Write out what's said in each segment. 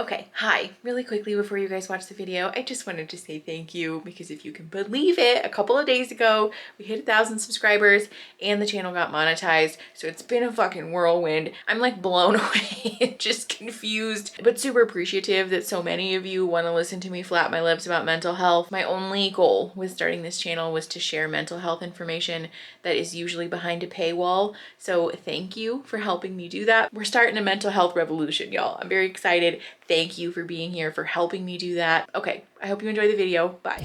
Okay, hi. Really quickly before you guys watch the video, I just wanted to say thank you because if you can believe it, a couple of days ago, we hit 1,000 subscribers and the channel got monetized. So it's been a fucking whirlwind. I'm like blown away, just confused, but super appreciative that so many of you want to listen to me flap my lips about mental health. My only goal with starting this channel was to share mental health information that is usually behind a paywall. So thank you for helping me do that. We're starting a mental health revolution, y'all. I'm very excited. Thank you for being here, for helping me do that. Okay, I hope you enjoy the video. Bye.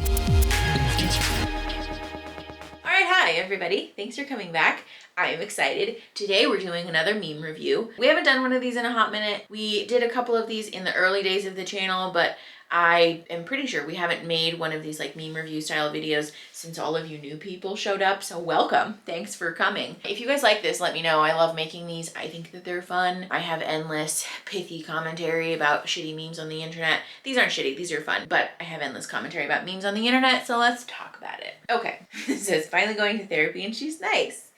All right, hi everybody. Thanks for coming back. I am excited. Today we're doing another meme review. We haven't done one of these in a hot minute. We did a couple of these in the early days of the channel, but I am pretty sure we haven't made one of these like meme review style videos since all of you new people showed up. So welcome. Thanks for coming. If you guys like this, let me know. I love making these. I think that they're fun. I have endless pithy commentary about shitty memes on the internet. These aren't shitty, these are fun, but I have endless commentary about memes on the internet. So let's talk about it. Okay, it says finally going to therapy and she's nice.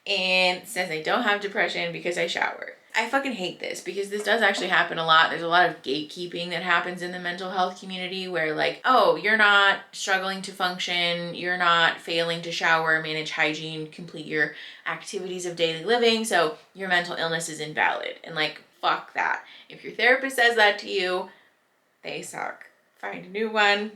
And says I don't have depression because I shower. I fucking hate this because this does actually happen a lot. There's a lot of gatekeeping that happens in the mental health community where like, oh, you're not struggling to function, you're not failing to shower, manage hygiene, complete your activities of daily living, so your mental illness is invalid. And like, fuck that. If your therapist says that to you, they suck. Find a new one.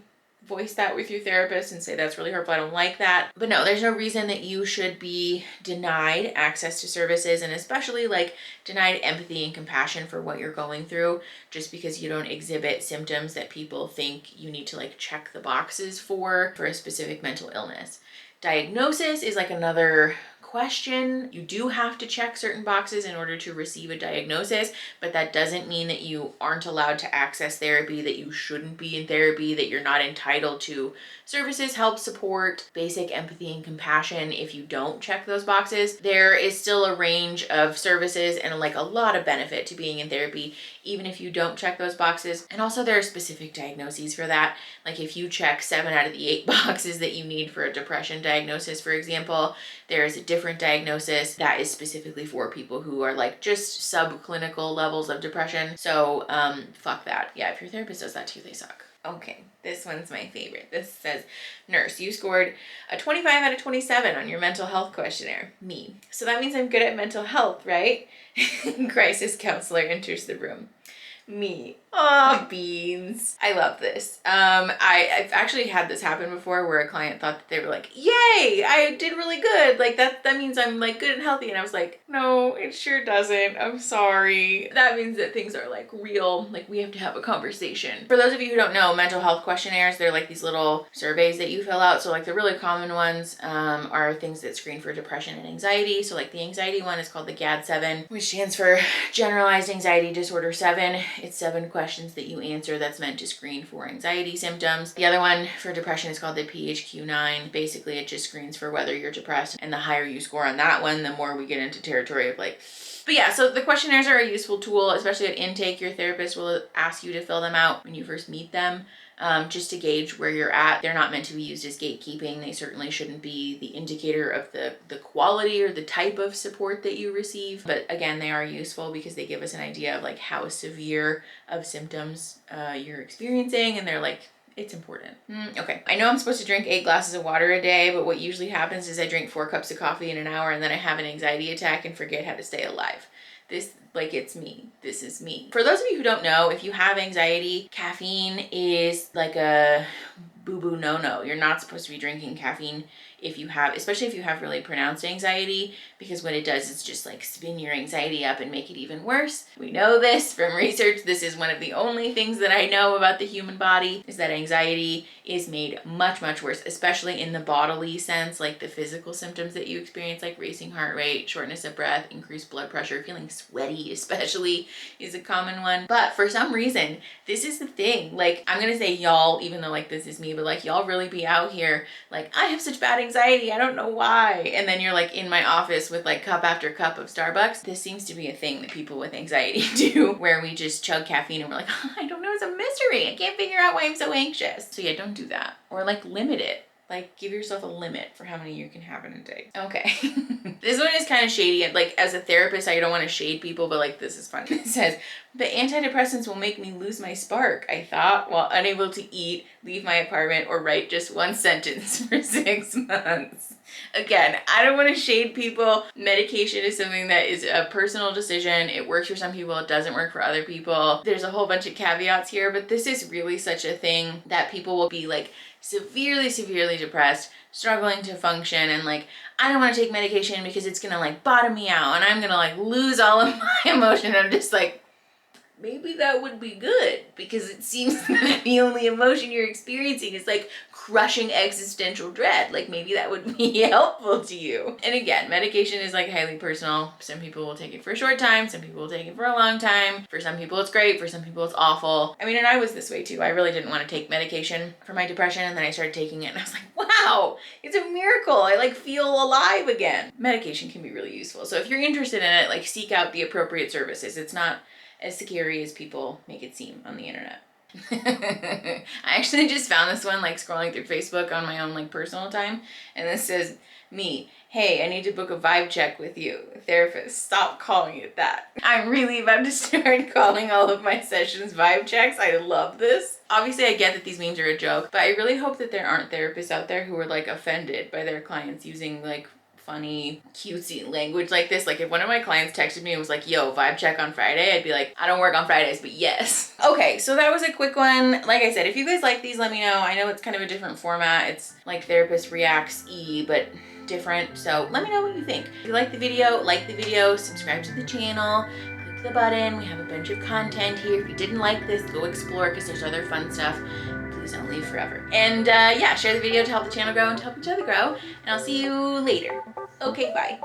Voice that with your therapist and say that's really hurtful, I don't like that. But no, there's no reason that you should be denied access to services, and especially like denied empathy and compassion for what you're going through just because you don't exhibit symptoms that people think you need to like check the boxes for a specific mental illness. Diagnosis is like another question. You do have to check certain boxes in order to receive a diagnosis, but that doesn't mean that you aren't allowed to access therapy, that you shouldn't be in therapy, that you're not entitled to services, help, support, basic empathy and compassion if you don't check those boxes. There is still a range of services and like a lot of benefit to being in therapy, even if you don't check those boxes. And also there are specific diagnoses for that. Like if you check 7 out of the 8 boxes that you need for a depression diagnosis, for example, there is a different diagnosis that is specifically for people who are like just subclinical levels of depression. So fuck that. Yeah, if your therapist does that to you, they suck. Okay, this one's my favorite. This says, nurse, you scored a 25 out of 27 on your mental health questionnaire. Me. So that means I'm good at mental health, right? Crisis counselor enters the room. Me. Aw, beans. I love this. I've actually had this happen before where a client thought that they were like, yay, I did really good. Like that means I'm like good and healthy. And I was like, no, it sure doesn't. I'm sorry. That means that things are like real. Like we have to have a conversation. For those of you who don't know, mental health questionnaires, they're like these little surveys that you fill out. So like the really common ones are things that screen for depression and anxiety. So like the anxiety one is called the GAD-7, which stands for Generalized Anxiety Disorder 7. It's 7 questions that you answer that's meant to screen for anxiety symptoms. The other one for depression is called the PHQ-9. Basically, it just screens for whether you're depressed, and the higher you score on that one, the more we get into territory of like, but yeah, so the questionnaires are a useful tool, especially at intake. Your therapist will ask you to fill them out when you first meet them. Just to gauge where you're at. They're not meant to be used as gatekeeping. They certainly shouldn't be the indicator of the quality or the type of support that you receive. But again, they are useful because they give us an idea of like how severe of symptoms you're experiencing, and they're like, it's important. Okay, I know I'm supposed to drink 8 glasses of water a day, but what usually happens is I drink 4 cups of coffee in an hour and then I have an anxiety attack and forget how to stay alive. This, like, it's me. This is me. For those of you who don't know, if you have anxiety, caffeine is like a boo-boo no-no. You're not supposed to be drinking caffeine if you have, especially if you have really pronounced anxiety, because what it does is just like spin your anxiety up and make it even worse. We know this from research. This is one of the only things that I know about the human body, is that anxiety is made much, much worse, especially in the bodily sense, like the physical symptoms that you experience, like racing heart rate, shortness of breath, increased blood pressure, feeling sweaty especially is a common one. But for some reason, this is the thing. Like, I'm gonna say y'all, even though like this is me, but like y'all really be out here like, I have such bad anxiety, I don't know why. And then you're like in my office with like cup after cup of Starbucks. This seems to be a thing that people with anxiety do, where we just chug caffeine and we're like, I don't know, it's a mystery. I can't figure out why I'm so anxious. So yeah, don't do that. Or like limit it. Like, give yourself a limit for how many you can have in a day. Okay. This one is kind of shady. Like, as a therapist, I don't want to shade people, but like, this is fun. It says, But antidepressants will make me lose my spark, I thought, while unable to eat, leave my apartment, or write just one sentence for 6 months. Again, I don't want to shade people. Medication is something that is a personal decision. It works for some people, it doesn't work for other people. There's a whole bunch of caveats here, but this is really such a thing that people will be like severely, severely depressed, struggling to function, and like, I don't want to take medication because it's gonna like bottom me out and I'm gonna like lose all of my emotion. I'm just like, maybe that would be good, because it seems that the only emotion you're experiencing is like crushing existential dread. Like maybe that would be helpful to you. And again, medication is like highly personal. Some people will take it for a short time, some people will take it for a long time. For some people it's great, for some people it's awful. I mean, and I was this way too. I really didn't want to take medication for my depression, and then I started taking it and I was like, wow, it's a miracle. I like feel alive again. Medication can be really useful. So if you're interested in it, like seek out the appropriate services. It's not as scary as people make it seem on the internet. I actually just found this one like scrolling through Facebook on my own like personal time, and this says, me, hey, I need to book a vibe check with you. Therapist, stop calling it that. I'm really about to start calling all of my sessions vibe checks. I love this. Obviously, I get that these memes are a joke, but I really hope that there aren't therapists out there who are like offended by their clients using like funny, cutesy language like this. Like if one of my clients texted me and was like, yo, vibe check on Friday, I'd be like, I don't work on Fridays, but yes. Okay, so that was a quick one. Like I said, if you guys like these, let me know. I know it's kind of a different format. It's like Therapist Reacts-y, but different. So let me know what you think. If you like the video, subscribe to the channel, click the button. We have a bunch of content here. If you didn't like this, go explore, because there's other fun stuff. Please don't leave forever. And yeah, share the video to help the channel grow and to help each other grow. And I'll see you later. Okay, bye.